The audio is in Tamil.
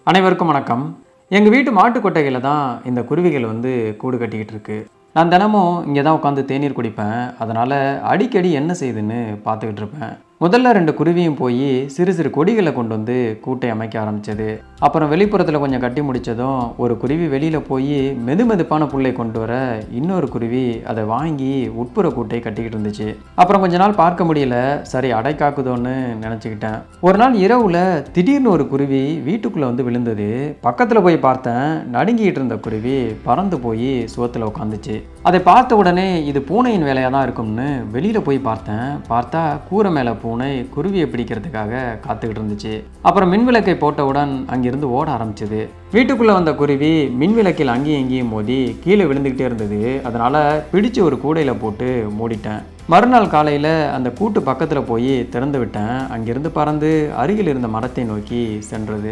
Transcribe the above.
அனைவருக்கும் வணக்கம். எங்கள் வீட்டு மாட்டு கொட்டையில் தான் இந்த குருவிகள் வந்து கூடு கட்டிக்கிட்டு இருக்கு. நான் தினமும் இங்கே தான் உட்காந்து தேநீர் குடிப்பேன். அதனால் அடிக்கடி என்ன செய்யுதுன்னு பார்த்துக்கிட்டு இருப்பேன். முதல்ல 2 குருவியும் போய் சிறு சிறு கொடிகளை கொண்டு வந்து கூட்டை அமைக்க ஆரம்பிச்சது. அப்புறம் வெளிப்புறத்தில் கொஞ்சம் கட்டி முடித்ததும் ஒரு குருவி வெளியில் போய் மெதுமெதுப்பான புல்லை கொண்டு வர இன்னொரு குருவி அதை வாங்கி உட்புற கூட்டை கட்டிக்கிட்டு இருந்துச்சு. அப்புறம் கொஞ்ச நாள் பார்க்க முடியல, சரி அடை காக்குதோன்னு நினச்சிக்கிட்டேன். ஒரு நாள் இரவில் திடீர்னு ஒரு குருவி வீட்டுக்குள்ளே வந்து விழுந்தது. பக்கத்தில் போய் பார்த்தேன், நடுங்கிட்டு இருந்த குருவி பறந்து போய் சுவத்தில் உட்காந்துச்சு. அதை பார்த்த உடனே இது பூனையின் வேலையாக தான் இருக்கும்னு வெளியில் போய் பார்த்தா கூரை மேலே பூனை குருவியை பிடிக்கிறதுக்காக காத்துக்கிட்டு இருந்துச்சு. அப்புறம் மின்விளக்கை போட்டவுடன் அங்கிருந்து ஓட ஆரம்பிச்சது. வீட்டுக்குள்ளே வந்த குருவி மின்விளக்கில் அங்கேயும் இங்கேயும் மோதி கீழே விழுந்துக்கிட்டே இருந்தது. அதனால் பிடிச்சு ஒரு கூடையில் போட்டு மூடிட்டேன். மறுநாள் காலையில் அந்த கூட்டு பக்கத்தில் போய் திறந்து விட்டேன். அங்கிருந்து பறந்து அருகில் இருந்த மரத்தை நோக்கி சென்றது.